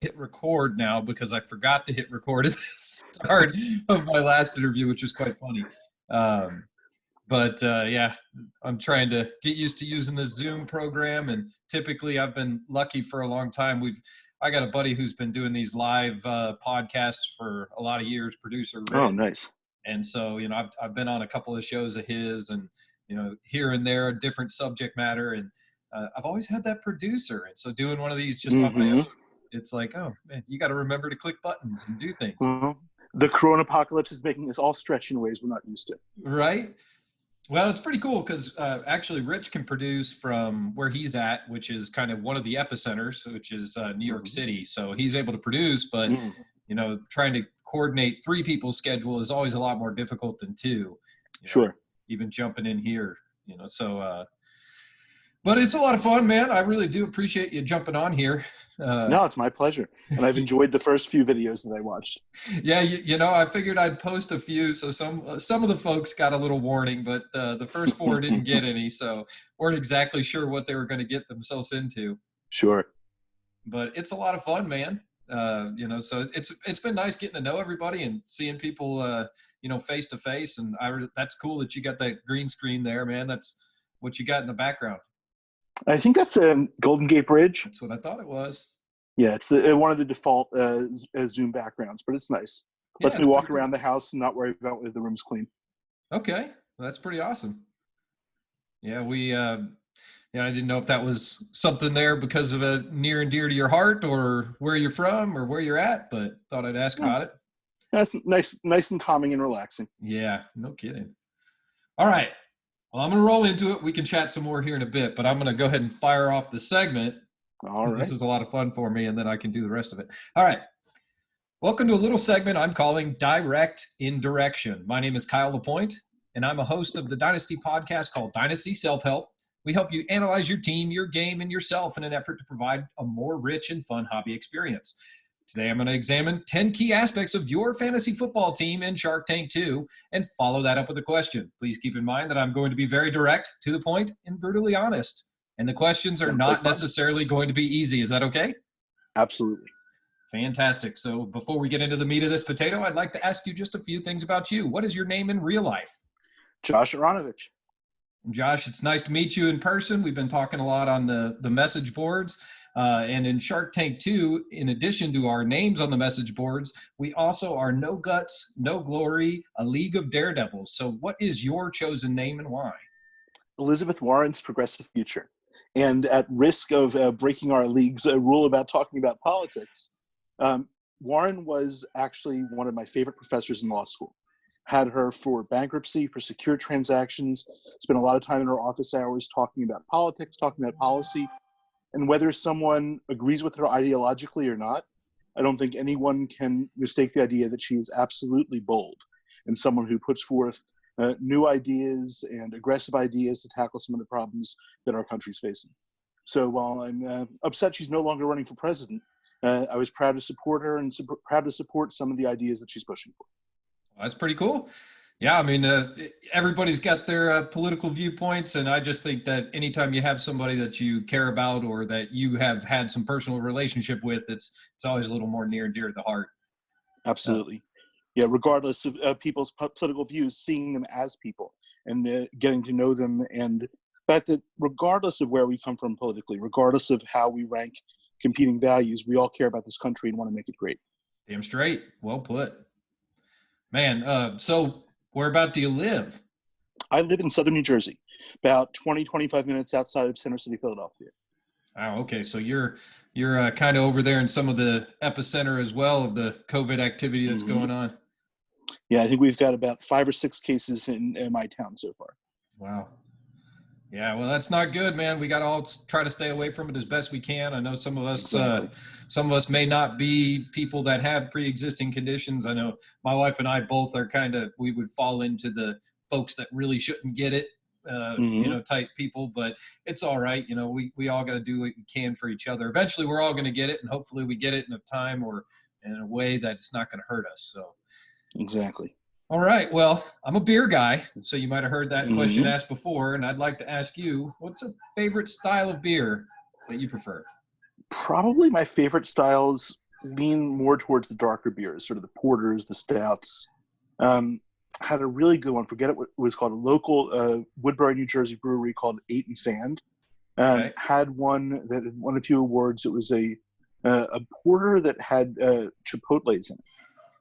hit record now because I forgot to hit record at the start of my last interview, which was quite funny. Um, but yeah, I'm trying to get used to using the Zoom program, and typically I've been lucky for a long time. I got a buddy who's been doing these live podcasts for a lot of years, producer Oh, Rich. nice. And so, I've been on a couple of shows of his, and here and there, a different subject matter, and I've always had that producer. And so, doing one of these just on my own, it's like, oh man, you got to remember to click buttons and do things. The Corona apocalypse is making us all stretch in ways we're not used to. Right. Well, it's pretty cool because actually Rich can produce from where he's at, which is kind of one of the epicenters, which is New York City. So he's able to produce, but trying to coordinate 3 people's schedule is always a lot more difficult than 2. Sure. Even jumping in here, so but it's a lot of fun, man. I really do appreciate you jumping on here. No, it's my pleasure. And I've enjoyed the first few videos that I watched. Yeah, I figured I'd post a few, so some of the folks got a little warning, but the first 4 didn't get any, so weren't exactly sure what they were going to get themselves into. Sure. But it's a lot of fun, man. So it's been nice getting to know everybody and seeing people, face to face. And that's cool that you got that green screen there, man. That's what you got in the background. I think that's a Golden Gate Bridge. That's what I thought it was. Yeah, it's one of the default Zoom backgrounds, but it's nice. Lets me walk around the house and not worry about whether the room's clean. Okay, well, that's pretty awesome. Yeah, I didn't know if that was something there because of a near and dear to your heart, or where you're from, or where you're at, but thought I'd ask about it. That's nice and calming and relaxing. Yeah, no kidding. All right. Well, I'm going to roll into it. We can chat some more here in a bit, but I'm going to go ahead and fire off the segment. All right. This is a lot of fun for me, and then I can do the rest of it. All right. Welcome to a little segment I'm calling Direct Indirection. My name is Kyle LaPointe, and I'm a host of the Dynasty podcast called Dynasty Self-Help. We help you analyze your team, your game, and yourself in an effort to provide a more rich and fun hobby experience. Today, I'm going to examine 10 key aspects of your fantasy football team in Shark Tank 2 and follow that up with a question. Please keep in mind that I'm going to be very direct, to the point, and brutally honest. And the questions are not necessarily going to be easy. Is that okay? Absolutely. Fantastic. So before we get into the meat of this potato, I'd like to ask you just a few things about you. What is your name in real life? Josh Aronovich. Josh, it's nice to meet you in person. We've been talking a lot on the message boards. And in Shark Tank 2, in addition to our names on the message boards, we also are No Guts, No Glory, a League of Daredevils. So what is your chosen name and why? Elizabeth Warren's Progressive Future. And at risk of breaking our league's rule about talking about politics, Warren was actually one of my favorite professors in law school. Had her for bankruptcy, for secure transactions, spent a lot of time in her office hours talking about politics, talking about policy. And whether someone agrees with her ideologically or not, I don't think anyone can mistake the idea that she is absolutely bold and someone who puts forth new ideas and aggressive ideas to tackle some of the problems that our country's facing. So while I'm upset she's no longer running for president, I was proud to support her and proud to support some of the ideas that she's pushing for. Well, that's pretty cool. Yeah, I mean, everybody's got their political viewpoints, and I just think that anytime you have somebody that you care about or that you have had some personal relationship with, it's always a little more near and dear to the heart. Absolutely. Yeah, regardless of people's political views, seeing them as people and getting to know them, and the fact that regardless of where we come from politically, regardless of how we rank competing values, we all care about this country and want to make it great. Damn straight. Well put. Man, so whereabout do you live? I live in southern New Jersey, about 25 minutes outside of Center City, Philadelphia. Oh, okay. So you're kind of over there in some of the epicenter as well of the COVID activity that's going on. Yeah, I think we've got about 5 or 6 cases in my town so far. Wow. Yeah, well, that's not good, man. We got to all try to stay away from it as best we can. I know some of us may not be people that have pre-existing conditions. I know my wife and I both are we would fall into the folks that really shouldn't get it, type people, but it's all right. We all got to do what we can for each other. Eventually we're all going to get it, and hopefully we get it in a time or in a way that it's not going to hurt us. So. Exactly. All right. Well, I'm a beer guy, so you might have heard that question asked before, and I'd like to ask you, what's a favorite style of beer that you prefer? Probably my favorite styles lean more towards the darker beers, sort of the porters, the stouts. Had a really good one. Forget what it was called. A local Woodbury, New Jersey brewery called Eight and Sand. Okay. Had one that won a few awards. It was a porter that had chipotles in it.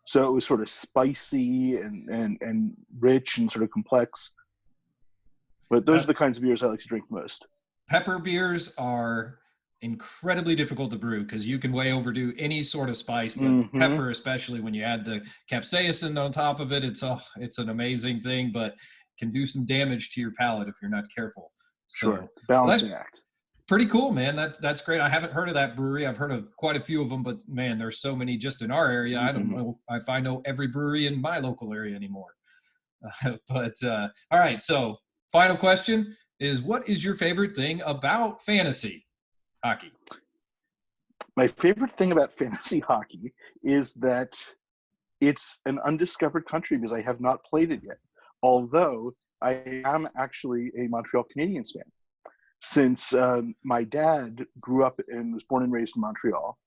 So it was sort of spicy and rich and sort of complex. But those are the kinds of beers I like to drink most. Pepper beers are incredibly difficult to brew because you can way overdo any sort of spice, but pepper, especially when you add the capsaicin on top of it, it's an amazing thing, but can do some damage to your palate if you're not careful. Sure, balancing act. Pretty cool, man. That's great. I haven't heard of that brewery. I've heard of quite a few of them, but man, there's so many just in our area. I don't know if I know every brewery in my local area anymore. All right. So final question is, what is your favorite thing about fantasy hockey? My favorite thing about fantasy hockey is that it's an undiscovered country because I have not played it yet. Although I am actually a Montreal Canadiens fan, since my dad grew up and was born and raised in Montreal.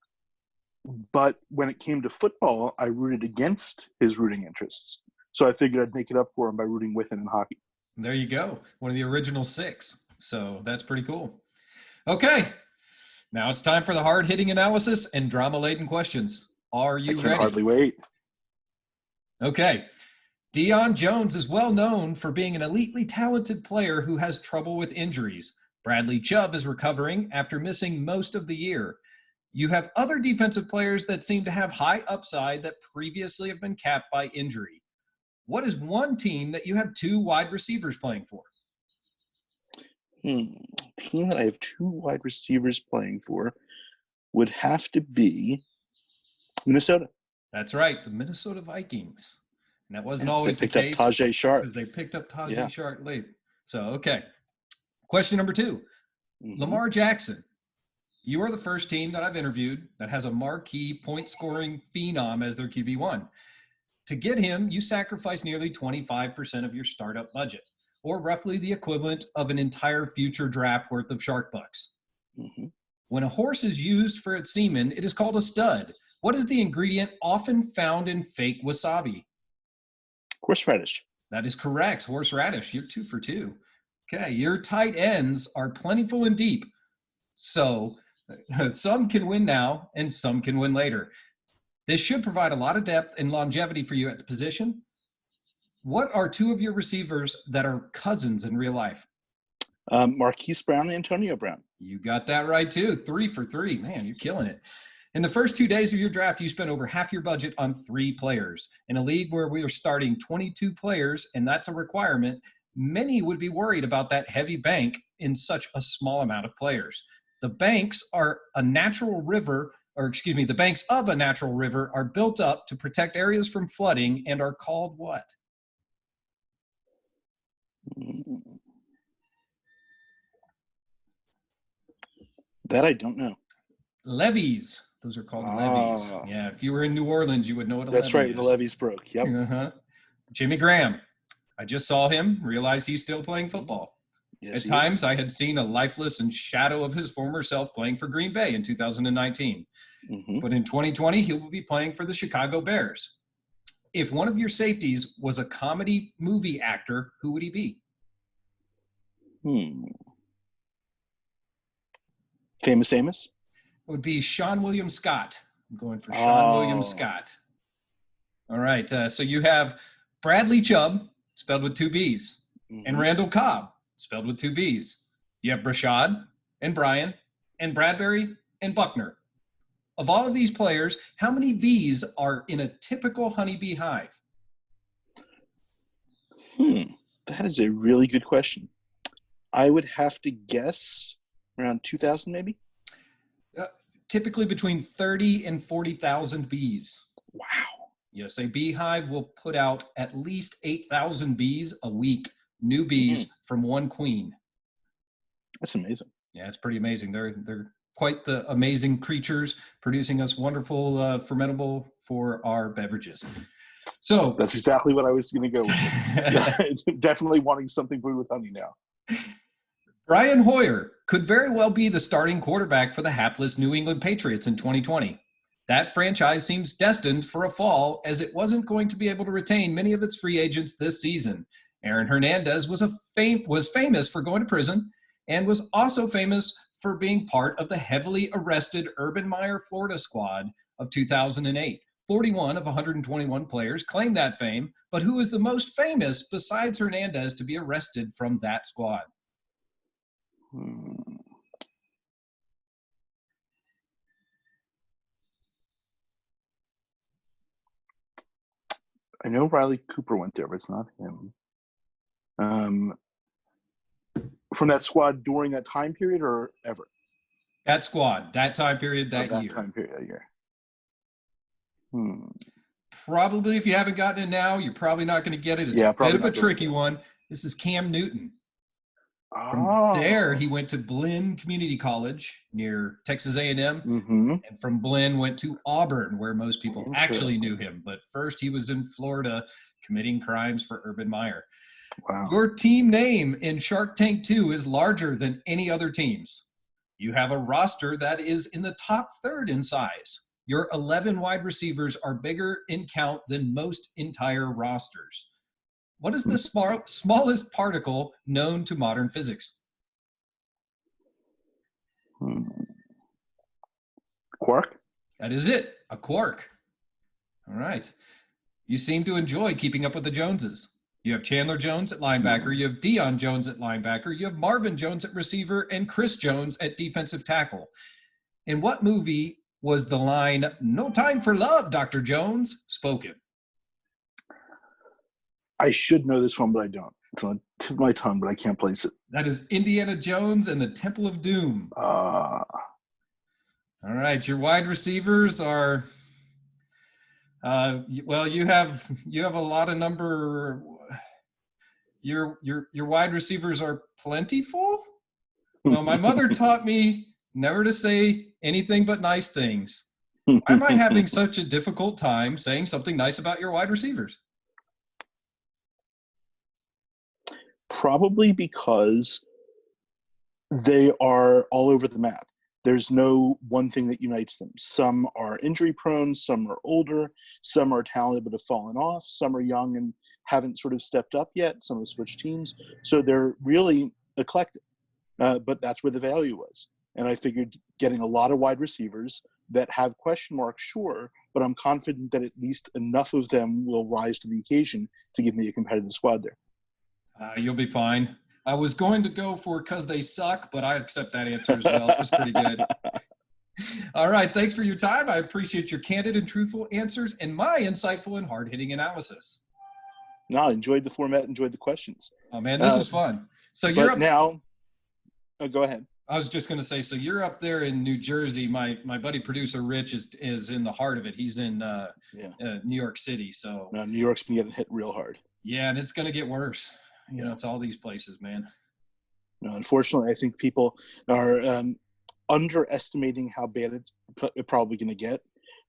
But when it came to football, I rooted against his rooting interests. So I figured I'd make it up for him by rooting with him in hockey. There you go. One of the original 6. So that's pretty cool. Okay. Now it's time for the hard-hitting analysis and drama-laden questions. Are you ready? I can hardly wait. Okay. Deion Jones is well known for being an elitely talented player who has trouble with injuries. Bradley Chubb is recovering after missing most of the year. You have other defensive players that seem to have high upside that previously have been capped by injury. What is one team that you have 2 wide receivers playing for? Team that I have 2 wide receivers playing for would have to be Minnesota. That's right, the Minnesota Vikings. And that wasn't Yeah, always the case. They picked up Tajay Sharp. Because they picked up Tajay Sharp late. So, okay. Question number 2. Lamar Jackson. You are the first team that I've interviewed that has a marquee point-scoring phenom as their QB1. To get him, you sacrifice nearly 25% of your startup budget, or roughly the equivalent of an entire future draft worth of Shark Bucks. When a horse is used for its semen, it is called a stud. What is the ingredient often found in fake wasabi? Horseradish. That is correct. Horseradish. You're 2 for 2. Okay. Your tight ends are plentiful and deep. So some can win now and some can win later. This should provide a lot of depth and longevity for you at the position. What are 2 of your receivers that are cousins in real life? Marquise Brown and Antonio Brown. You got that right too. 3 for 3. Man, you're killing it. In the first 2 days of your draft, you spent over half your budget on 3 players. In a league where we are starting 22 players, and that's a requirement, many would be worried about that heavy bank in such a small amount of players. The banks of a natural river are built up to protect areas from flooding and are called what? That I don't know. Levees. Those are called levees. Yeah, if you were in New Orleans, you would know what a levee is. That's right, the levees broke. Yep. Jimmy Graham. I just saw him, realized he's still playing football. Yes, At times, I had seen a lifeless and shadow of his former self playing for Green Bay in 2019. But in 2020, he will be playing for the Chicago Bears. If one of your safeties was a comedy movie actor, who would he be? Famous Amos? It would be Sean William Scott. I'm going for Sean William Scott. All right. So you have Bradley Chubb, spelled with 2 B's, and Randall Cobb, spelled with 2 B's. You have Brashad and Brian and Bradbury and Buckner. Of all of these players, how many bees are in a typical honeybee hive? That is a really good question. I would have to guess around 2,000 maybe? Typically between 30 and 40,000 bees. Wow. Yes, a beehive will put out at least 8,000 bees a week, new bees from one queen. That's amazing. Yeah, it's pretty amazing. They're quite the amazing creatures, producing us wonderful fermentable for our beverages. So that's exactly what I was going to go with. Definitely wanting something brewed with honey now. Brian Hoyer could very well be the starting quarterback for the hapless New England Patriots in 2020. That franchise seems destined for a fall as it wasn't going to be able to retain many of its free agents this season. Aaron Hernandez was famous for going to prison and was also famous for being part of the heavily arrested Urban Meyer Florida squad of 2008. 41 of 121 players claim that fame, but who is the most famous besides Hernandez to be arrested from that squad? I know Riley Cooper went there, but it's not him. From that squad during that time period or ever? That squad, that time period, that year. That time period, that year. Probably if you haven't gotten it now, you're probably not going to get it. It's a bit of a tricky one. This is Cam Newton. From there, he went to Blinn Community College near Texas A&M. And from Blinn went to Auburn, where most people actually knew him. But first, he was in Florida committing crimes for Urban Meyer. Wow. Your team name in Shark Tank 2 is larger than any other team's. You have a roster that is in the top third in size. Your 11 wide receivers are bigger in count than most entire rosters. What is the smallest particle known to modern physics? Quark? That is it, a quark. All right. You seem to enjoy keeping up with the Joneses. You have Chandler Jones at linebacker. You have Deion Jones at linebacker. You have Marvin Jones at receiver and Chris Jones at defensive tackle. In what movie was the line, "No time for love, Dr. Jones," spoken? I should know this one, but I don't. It's on the tip of my tongue, but I can't place it. That is Indiana Jones and the Temple of Doom. All right. Your wide receivers are, well, you have a lot of number. Your wide receivers are plentiful. Well, my mother taught me never to say anything but nice things. Why am I having such a difficult time saying something nice about your wide receivers? Probably because they are all over the map. There's no one thing that unites them. Some are injury prone, some are older, some are talented but have fallen off, some are young and haven't sort of stepped up yet, some have switched teams. So they're really eclectic, but that's where the value was. And I figured getting a lot of wide receivers that have question marks, sure, but I'm confident that at least enough of them will rise to the occasion to give me a competitive squad there. You'll be fine. I was going to go for "because they suck," but I accept that answer as well. It was pretty good. All right. Thanks for your time. I appreciate your candid and truthful answers and my insightful and hard-hitting analysis. No, I enjoyed the format, enjoyed the questions. Oh, man, this was fun. So you're up now. Go ahead. I was just going to say, so you're up there in New Jersey. My buddy producer Rich is in the heart of it. He's in New York City. So no, New York's been getting hit real hard. Yeah, and it's going to get worse. You know, it's all these places, man. No, unfortunately, I think people are underestimating how bad it's probably going to get,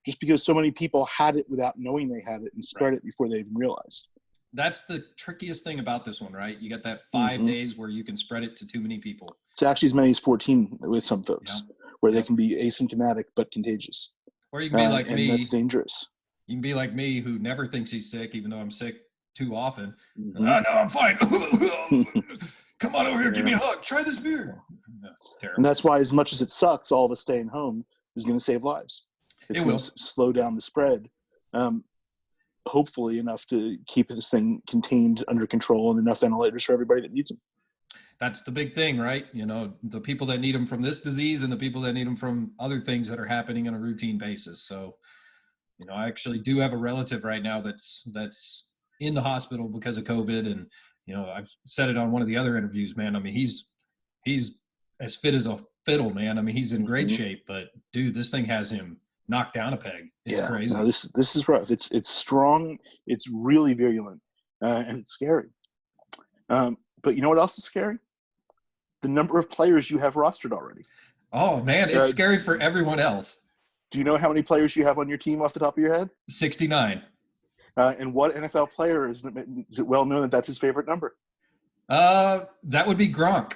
just because so many people had it without knowing they had it and spread it before they even realized. That's the trickiest thing about this one, right? You got that 5 days where you can spread it to too many people. It's actually as many as 14 with some folks, where they can be asymptomatic but contagious. Or you can be like me. And that's dangerous. You can be like me, who never thinks he's sick, even though I'm sick too often. Oh, no, I'm fine. Come on over here, give me a hug. Try this beer. That's terrible. And that's why, as much as it sucks, all of us staying home is going to save lives. It's going to slow down the spread, hopefully enough to keep this thing contained, under control, and enough ventilators for everybody that needs them. That's the big thing, right? You know, the people that need them from this disease and the people that need them from other things that are happening on a routine basis. So, you know, I actually do have a relative right now that's in the hospital because of COVID. And, you know, I've said it on one of the other interviews, man. I mean, he's as fit as a fiddle, man. I mean, he's in great shape, but dude, this thing has him knocked down a peg. It's crazy. No, this is rough. It's strong. It's really virulent, and it's scary. But you know what else is scary? The number of players you have rostered already. Oh man, it's scary for everyone else. Do you know how many players you have on your team off the top of your head? 69. And what NFL player is it well known that that's his favorite number? That would be Gronk.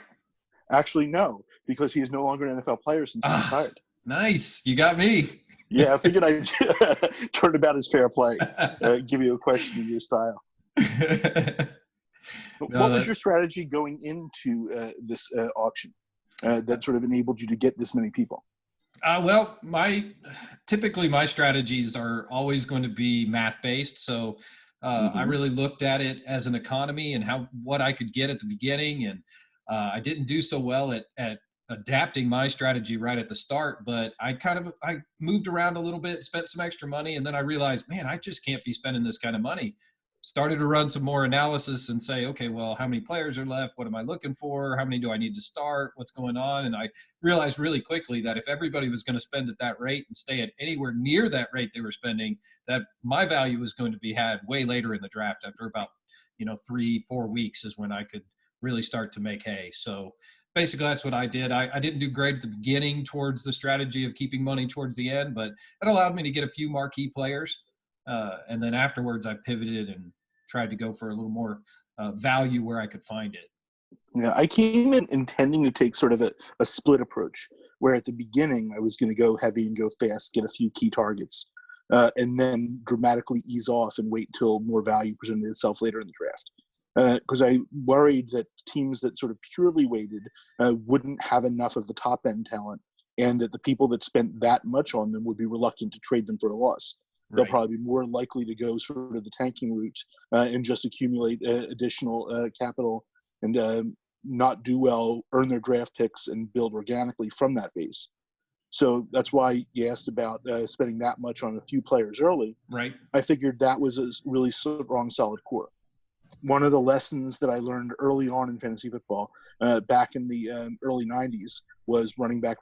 Actually, no, because he is no longer an NFL player since he's retired. Nice. You got me. Yeah, I figured I'd turn about as fair play. Give you a question in your style. No, What was your strategy going into this auction that sort of enabled you to get this many people? Well, typically my strategies are always going to be math based. So I really looked at it as an economy and what I could get at the beginning. And I didn't do so well at adapting my strategy right at the start, but I moved around a little bit, spent some extra money, and then I realized, man, I just can't be spending this kind of money. Started to run some more analysis and say, okay, well, how many players are left? What am I looking for? How many do I need to start? What's going on? And I realized really quickly that if everybody was going to spend at that rate and stay at anywhere near that rate they were spending, that my value was going to be had way later in the draft. After about 3-4 weeks is when I could really start to make hay. So basically that's what I did. I didn't do great at the beginning towards the strategy of keeping money towards the end, but it allowed me to get a few marquee players. And then afterwards I pivoted and tried to go for a little more value where I could find it. Yeah, I came in intending to take sort of a split approach, where at the beginning I was going to go heavy and go fast, get a few key targets, and then dramatically ease off and wait till more value presented itself later in the draft. Because I worried that teams that sort of purely waited wouldn't have enough of the top end talent, and that the people that spent that much on them would be reluctant to trade them for a loss. They'll probably be more likely to go sort of the tanking route and just accumulate additional capital and not do well, earn their draft picks, and build organically from that base. So that's why you asked about spending that much on a few players early. Right. I figured that was a really strong, solid core. One of the lessons that I learned early on in fantasy football back in the early 90s was running back.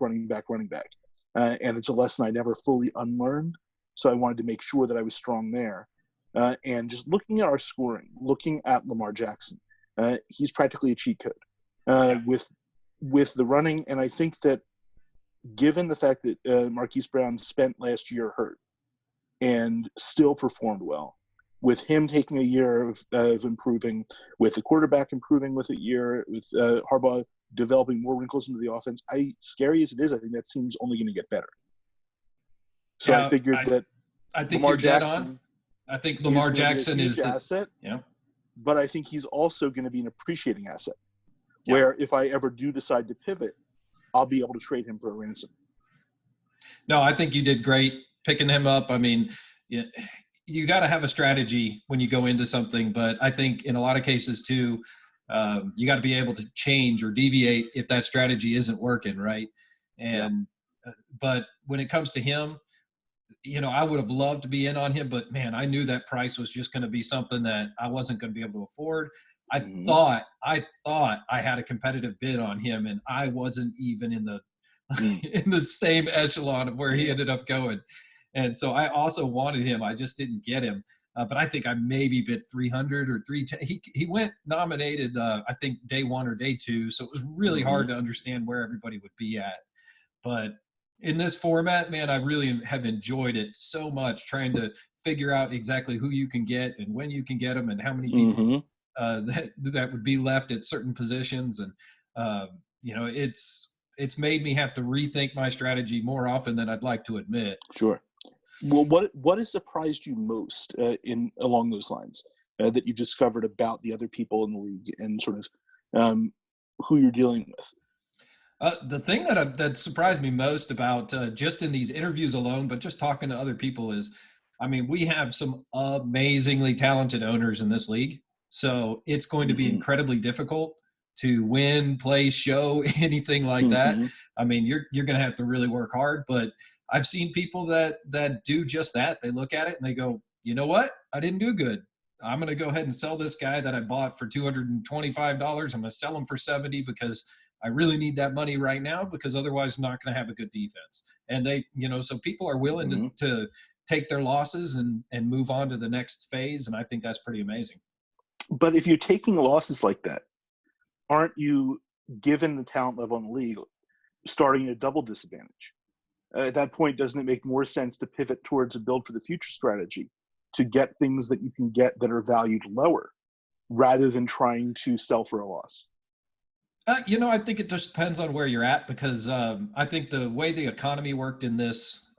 And it's a lesson I never fully unlearned. So I wanted to make sure that I was strong there. And just looking at our scoring, looking at Lamar Jackson, he's practically a cheat code with the running. And I think that given the fact that Marquise Brown spent last year hurt and still performed well, with him taking a year of improving, with the quarterback improving with a year, with Harbaugh developing more wrinkles into the offense, scary as it is, I think that team's only going to get better. So I figured I think Lamar you're dead Jackson on. I think Lamar Jackson is the asset. Yeah. But I think he's also going to be an appreciating asset, where if I ever do decide to pivot, I'll be able to trade him for a ransom. No, I think you did great picking him up. I mean, you got to have a strategy when you go into something, but I think in a lot of cases too, you got to be able to change or deviate if that strategy isn't working, right? And but when it comes to him, I would have loved to be in on him, but man, I knew that price was just going to be something that I wasn't going to be able to afford. I thought I had a competitive bid on him, and I wasn't even in the in the same echelon of where he ended up going. And so I also wanted him. I just didn't get him. But I think I maybe bid 300 or 310. He went nominated, I think, day one or day two. So it was really hard to understand where everybody would be at. But in this format, man, I really have enjoyed it so much, trying to figure out exactly who you can get and when you can get them and how many people that would be left at certain positions. And, it's made me have to rethink my strategy more often than I'd like to admit. Sure. Well, what has surprised you most along those lines that you've discovered about the other people in the league and sort of who you're dealing with? The thing that surprised me most about just in these interviews alone, but just talking to other people is, I mean, we have some amazingly talented owners in this league. So it's going to be incredibly difficult to win, play, show, anything like that. I mean, you're going to have to really work hard, but I've seen people that do just that. They look at it and they go, you know what? I didn't do good. I'm going to go ahead and sell this guy that I bought for $225. I'm going to sell him for $70 because I really need that money right now, because otherwise I'm not going to have a good defense. And they, so people are willing to take their losses and move on to the next phase. And I think that's pretty amazing. But if you're taking losses like that, aren't you, given the talent level in the league, starting at a double disadvantage? At that point, doesn't it make more sense to pivot towards a build for the future strategy to get things that you can get that are valued lower rather than trying to sell for a loss? I think it just depends on where you're at because I think the way the economy worked in this,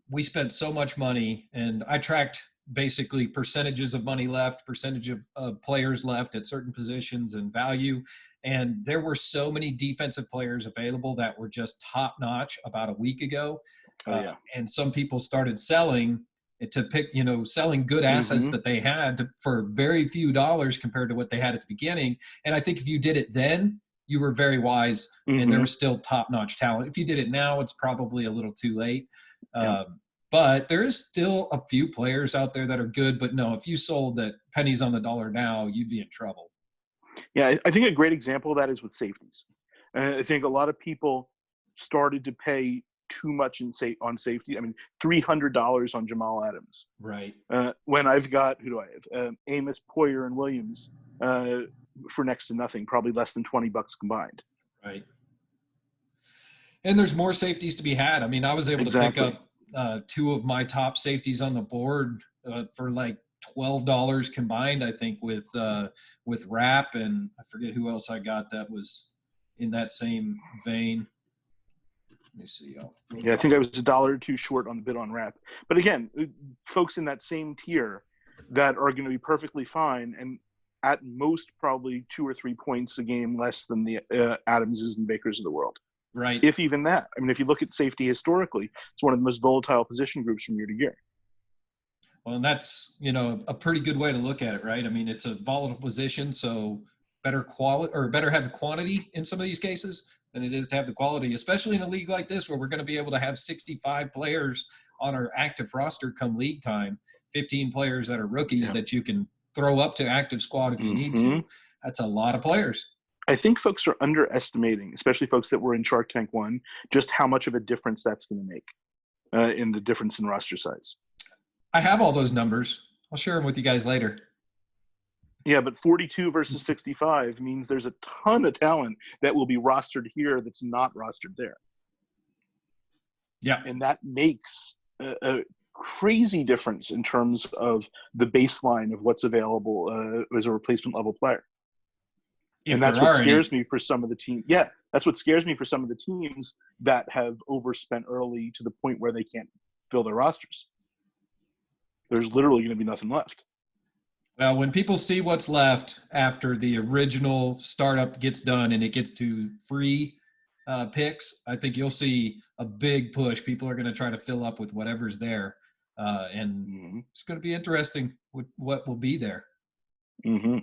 we spent so much money, and I tracked basically percentages of money left, percentage of players left at certain positions and value. And there were so many defensive players available that were just top notch about a week ago. Oh yeah. And some people started selling it to pick, selling good assets Mm-hmm. that they had for very few dollars compared to what they had at the beginning. And I think if you did it then, you were very wise, and there Mm-hmm. was still top-notch talent. If you did it now, it's probably a little too late. Yeah. But there is still a few players out there that are good. But no, if you sold at pennies on the dollar now, you'd be in trouble. Yeah, I think a great example of that is with safeties. I think a lot of people started to pay too much on safety. I mean, $300 on Jamal Adams. Right. When I've got, who do I have? Amos, Poyer, and Williams for next to nothing, probably less than $20 combined. Right. And there's more safeties to be had. I mean, I was able to pick up two of my top safeties on the board for like $12 combined, I think, with Rap, and I forget who else I got that was in that same vein. Let me see. Yeah, I think I was $1 or $2 short on the bid on Rap. But again, folks in that same tier that are going to be perfectly fine, and at most probably 2 or 3 points a game less than the Adamses and Bakers of the world. Right. If even that. I mean, if you look at safety historically, it's one of the most volatile position groups from year to year. Well, and that's, a pretty good way to look at it, right? I mean, it's a volatile position, so better quality or better have quantity in some of these cases than it is to have the quality, especially in a league like this where we're going to be able to have 65 players on our active roster come league time, 15 players that are rookies that you can throw up to active squad if you need to. That's a lot of players. I think folks are underestimating, especially folks that were in Shark Tank 1, just how much of a difference that's going to make in the difference in roster size. I have all those numbers. I'll share them with you guys later. Yeah, but 42 versus 65 means there's a ton of talent that will be rostered here that's not rostered there. Yeah. And that makes a crazy difference in terms of the baseline of what's available as a replacement level player. And that's what scares me for some of the teams. Yeah, that's what scares me for some of the teams that have overspent early to the point where they can't fill their rosters. There's literally going to be nothing left. Well, when people see what's left after the original startup gets done and it gets to free picks, I think you'll see a big push. People are going to try to fill up with whatever's there. And it's going to be interesting what will be there. Mm-hmm.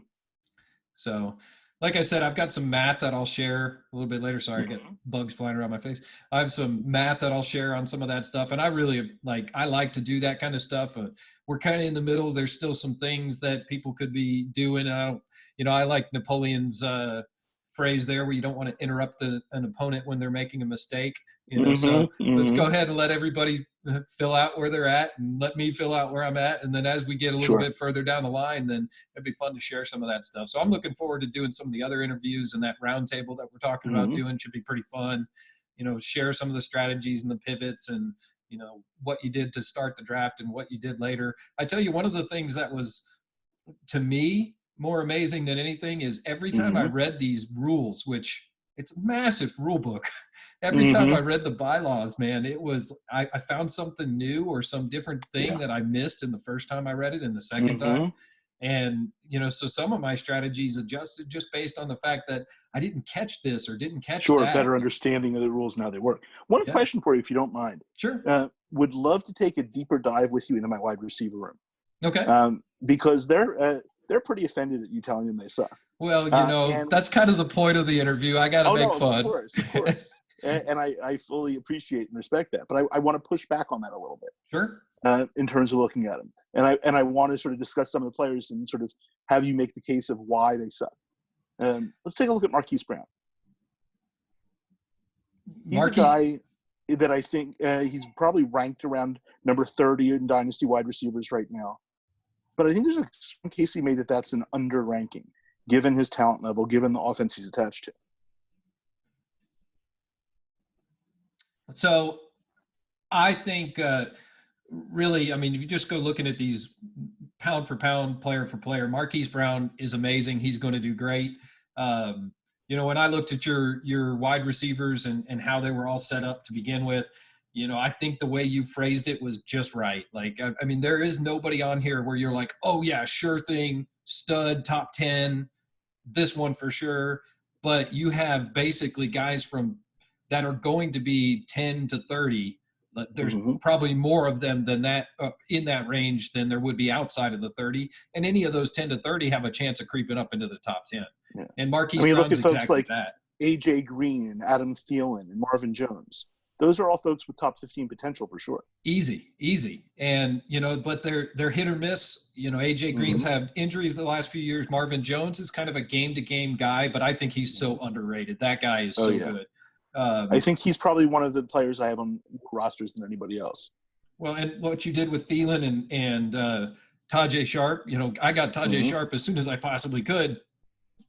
So, like I said, I've got some math that I'll share a little bit later. Sorry, I get bugs flying around my face. I have some math that I'll share on some of that stuff. And I really like to do that kind of stuff. We're kind of in the middle. There's still some things that people could be doing. And I like Napoleon's phrase there where you don't want to interrupt an opponent when they're making a mistake. So let's go ahead and let everybody fill out where they're at and let me fill out where I'm at. And then as we get a little bit further down the line, then it'd be fun to share some of that stuff. So I'm looking forward to doing some of the other interviews, and that roundtable that we're talking about doing should be pretty fun. Share some of the strategies and the pivots and, what you did to start the draft and what you did later. I tell you, one of the things that was, to me, more amazing than anything is every time I read these rules, which it's a massive rule book. Every time I read the bylaws, man, it was, I found something new or some different thing that I missed in the first time I read it and the second time. And, so some of my strategies adjusted just based on the fact that I didn't catch this or didn't catch that. Better understanding of the rules and how they work. One question for you, if you don't mind. Sure. Would love to take a deeper dive with you into my wide receiver room. Okay. Because they're pretty offended at you telling them they suck. Well, that's kind of the point of the interview. I got to make fun. Of course. And I fully appreciate and respect that. But I want to push back on that a little bit. Sure. In terms of looking at them. And I want to sort of discuss some of the players and sort of have you make the case of why they suck. Let's take a look at Marquise Brown. He's a guy that I think he's probably ranked around number 30 in Dynasty wide receivers right now. But I think there's a strong case he made that that's an under-ranking, given his talent level, given the offense he's attached to. So I think really, I mean, if you just go looking at these pound for pound, player for player, Marquise Brown is amazing. He's going to do great. You know, when I looked at your wide receivers and how they were all set up to begin with, you know, I think the way you phrased it was just right. Like, I mean, there is nobody on here where you're like, oh yeah, sure thing, stud, top 10, this one for sure. But you have basically guys from that are going to be 10 to 30. There's probably more of them than that in that range than there would be outside of the 30. And any of those 10 to 30 have a chance of creeping up into the top 10. Yeah. And Marquise look Brown's at folks exactly like that. AJ Green, Adam Thielen, and Marvin Jones. Those are all folks with top 15 potential for sure. Easy. And, you know, but they're hit or miss. You know, AJ Green's had injuries the last few years. Marvin Jones is kind of a game-to-game guy, but I think he's so underrated. That guy is so good. I think he's probably one of the players I have on rosters than anybody else. Well, and what you did with Thielen and Tajay Sharp, you know, I got Tajay Sharp as soon as I possibly could.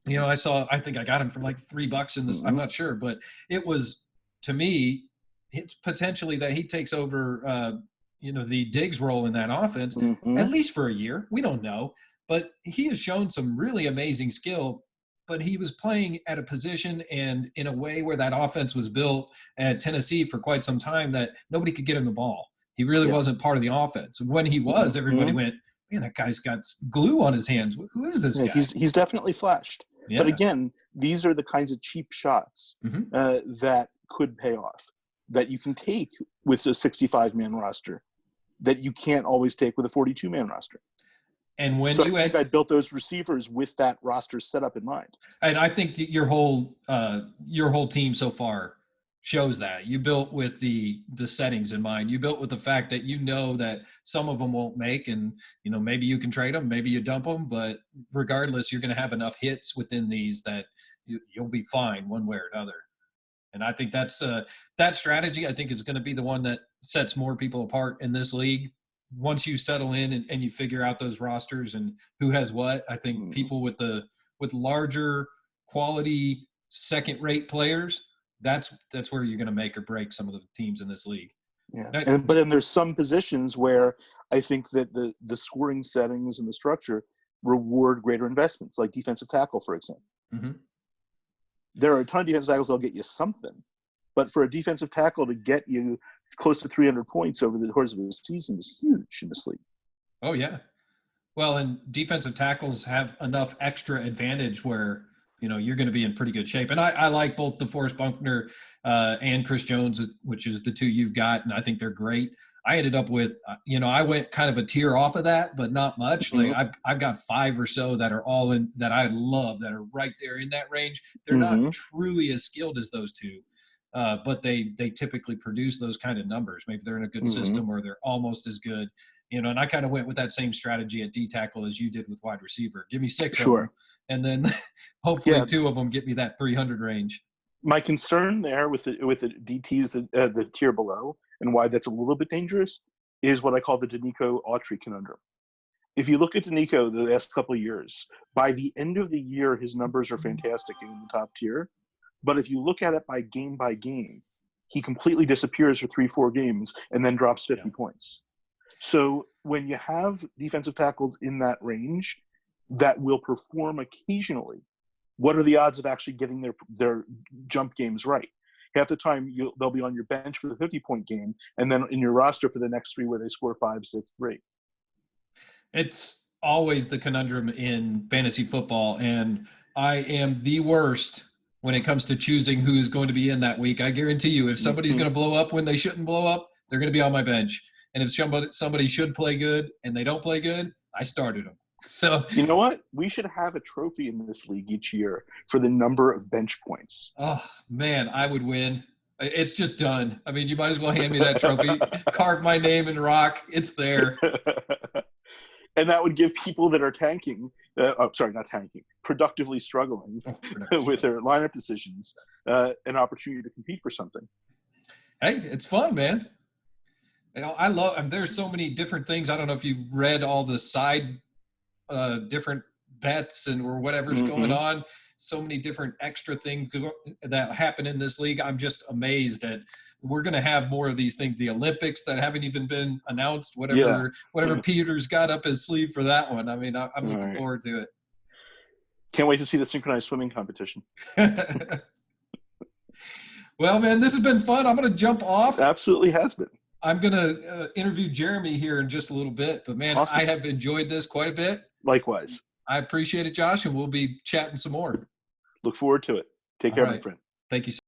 You know, I think I got him for like $3 in this. I'm not sure, but it was, to me, it's potentially that he takes over, you know, the Diggs role in that offense, at least for a year. We don't know, but he has shown some really amazing skill. But he was playing at a position and in a way where that offense was built at Tennessee for quite some time that nobody could get him the ball. He really wasn't part of the offense. And when he was, everybody went, man, that guy's got glue on his hands. Who is this guy? He's definitely flashed. Yeah. But again, these are the kinds of cheap shots that could pay off, that you can take with a 65-man roster, that you can't always take with a 42-man roster. And when so I think I built those receivers with that roster set up in mind. And I think your whole team so far shows that. You built with the settings in mind. You built with the fact that you know that some of them won't make, and you know maybe you can trade them, maybe you dump them, but regardless, you're going to have enough hits within these that you'll be fine one way or another. And I think that's that strategy. I think is going to be the one that sets more people apart in this league. Once you settle in and you figure out those rosters and who has what, I think people with larger quality second-rate players, that's where you're going to make or break some of the teams in this league. Yeah, but then there's some positions where I think that the scoring settings and the structure reward greater investments, like defensive tackle, for example. There are a ton of defensive tackles that'll get you something, but for a defensive tackle to get you close to 300 points over the course of a season is huge in this league. Oh, yeah. Well, and defensive tackles have enough extra advantage where, you know, you're going to be in pretty good shape. And I like both DeForest Buckner and Chris Jones, which is the two you've got, and I think they're great. I ended up with, you know, I went kind of a tier off of that, but not much. Like I've got 5 or so that are all in that I love, that are right there in that range. They're not truly as skilled as those two. But they typically produce those kind of numbers. Maybe they're in a good system or they're almost as good, you know, and I kind of went with that same strategy at D tackle as you did with wide receiver. Give me 6 of them, and then hopefully 2 of them get me that 300 range. My concern there with the DTs, the tier below, and why that's a little bit dangerous is what I call the Danico Autry conundrum. If you look at Danico the last couple of years, by the end of the year, his numbers are fantastic in the top tier. But if you look at it by game, he completely disappears for 3-4 games and then drops 50 points. So when you have defensive tackles in that range that will perform occasionally, what are the odds of actually getting their jump games right? Half the time they'll be on your bench for the 50-point game, and then in your roster for the next 3 where they score 5, 6, 3. It's always the conundrum in fantasy football, and I am the worst when it comes to choosing who's going to be in that week. I guarantee you, if somebody's going to blow up when they shouldn't blow up, they're going to be on my bench. And if somebody should play good and they don't play good, I started them. So you know what? We should have a trophy in this league each year for the number of bench points. Oh, man, I would win. It's just done. I mean, you might as well hand me that trophy. Carve my name in rock. It's there. And that would give people that are tanking, productively struggling with their lineup decisions, an opportunity to compete for something. Hey, it's fun, man. You know, I love, and there's so many different things. I don't know if you read all the side different bets or whatever's going on. So many different extra things that happen in this league. I'm just amazed at. We're going to have more of these things. The Olympics that haven't even been announced. Whatever Peter's got up his sleeve for that one. I mean, I'm looking forward to it. Can't wait to see the synchronized swimming competition. Well, man, this has been fun. I'm going to jump off. Absolutely has been. I'm going to interview Jeremy here in just a little bit. But, man, Awesome. I have enjoyed this quite a bit. Likewise. I appreciate it, Josh, and we'll be chatting some more. Look forward to it. Take care, my friend. Thank you so